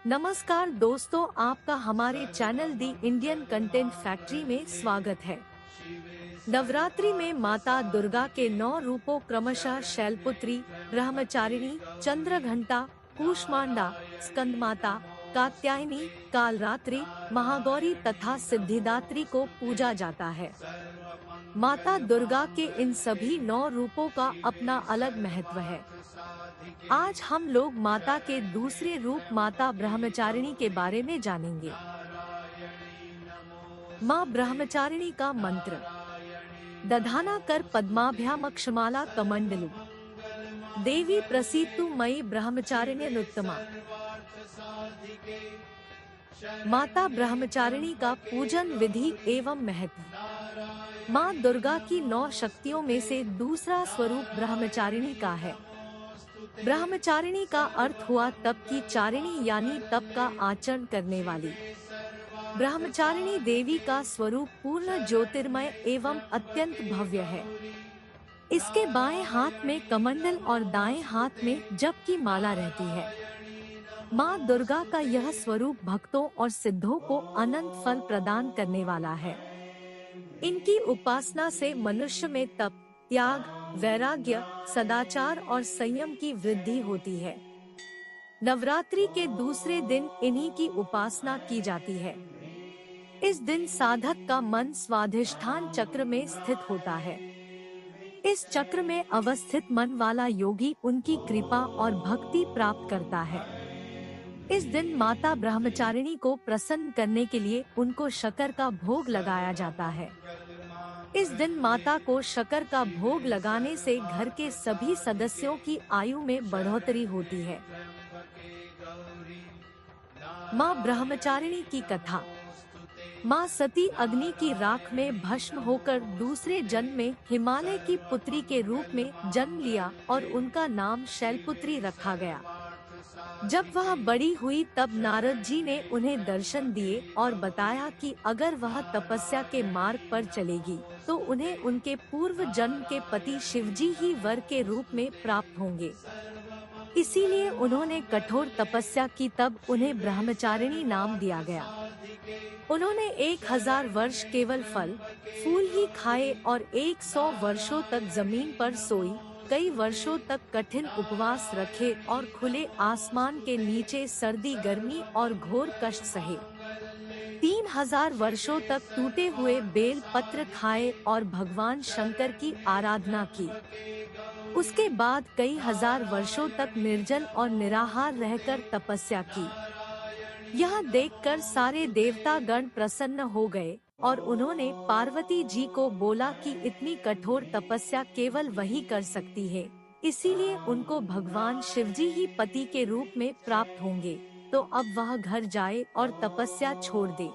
नमस्कार दोस्तों, आपका हमारे चैनल दी इंडियन कंटेंट फैक्ट्री में स्वागत है। नवरात्रि में माता दुर्गा के 9 रूपों क्रमशः शैलपुत्री, ब्रह्मचारिणी, चंद्रघंटा, कूष्मांडा, स्कंदमाता, कात्यायनी, कालरात्रि, महागौरी तथा सिद्धिदात्री को पूजा जाता है। माता दुर्गा के इन सभी 9 रूपों का अपना अलग महत्व है। आज हम लोग माता के दूसरे रूप माता ब्रह्मचारिणी के बारे में जानेंगे। माँ ब्रह्मचारिणी का मंत्र: दधाना कर पद्माभ्यामक्षमाला कमंडलू, देवी प्रसीदतु मयि ब्रह्मचारिण्यनुत्तमा। माता ब्रह्मचारिणी का पूजन विधि एवं महत्व। माँ दुर्गा की 9 शक्तियों में से दूसरा स्वरूप ब्रह्मचारिणी का है। ब्रह्मचारिणी का अर्थ हुआ तप की चारिणी, यानी तप का आचरण करने वाली। ब्रह्मचारिणी देवी का स्वरूप पूर्ण ज्योतिर्मय एवं अत्यंत भव्य है। इसके बाएं हाथ में कमंडल और दाएं हाथ में जप की माला रहती है। माँ दुर्गा का यह स्वरूप भक्तों और सिद्धों को अनंत फल प्रदान करने वाला है। इनकी उपासना से मनुष्य में तप, त्याग, वैराग्य, सदाचार और संयम की वृद्धि होती है। नवरात्रि के दूसरे दिन इन्हीं की उपासना की जाती है। इस दिन साधक का मन स्वाधिष्ठान चक्र में स्थित होता है। इस चक्र में अवस्थित मन वाला योगी उनकी कृपा और भक्ति प्राप्त करता है। इस दिन माता ब्रह्मचारिणी को प्रसन्न करने के लिए उनको शक्कर का भोग लगाया जाता है। इस दिन माता को शक्कर का भोग लगाने से घर के सभी सदस्यों की आयु में बढ़ोतरी होती है। माँ ब्रह्मचारिणी की कथा। माँ सती अग्नि की राख में भस्म होकर दूसरे जन्म में हिमालय की पुत्री के रूप में जन्म लिया और उनका नाम शैलपुत्री रखा गया। जब वह बड़ी हुई तब नारद जी ने उन्हें दर्शन दिए और बताया कि अगर वह तपस्या के मार्ग पर चलेगी तो उन्हें उनके पूर्व जन्म के पति शिवजी ही वर के रूप में प्राप्त होंगे। इसीलिए उन्होंने कठोर तपस्या की, तब उन्हें ब्रह्मचारिणी नाम दिया गया। उन्होंने 1000 वर्ष केवल फल फूल ही खाए और 100 वर्षों तक जमीन पर सोई, कई वर्षों तक कठिन उपवास रखे और खुले आसमान के नीचे सर्दी, गर्मी और घोर कष्ट सहे। 3000 वर्षों तक टूटे हुए बेल पत्र खाए और भगवान शंकर की आराधना की। उसके बाद कई हजार वर्षों तक निर्जल और निराहार रहकर तपस्या की। यह देखकर सारे देवता गण प्रसन्न हो गए और उन्होंने पार्वती जी को बोला कि इतनी कठोर तपस्या केवल वही कर सकती है, इसीलिए उनको भगवान शिवजी ही पति के रूप में प्राप्त होंगे, तो अब वह घर जाए और तपस्या छोड़ दे।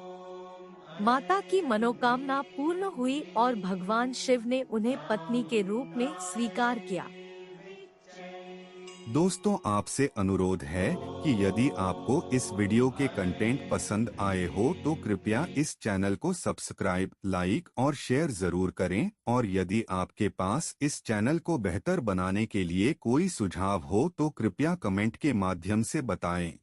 माता की मनोकामना पूर्ण हुई और भगवान शिव ने उन्हें पत्नी के रूप में स्वीकार किया। दोस्तों, आपसे अनुरोध है कि यदि आपको इस वीडियो के कंटेंट पसंद आए हो तो कृपया इस चैनल को सब्सक्राइब, लाइक और शेयर जरूर करें, और यदि आपके पास इस चैनल को बेहतर बनाने के लिए कोई सुझाव हो तो कृपया कमेंट के माध्यम से बताएं।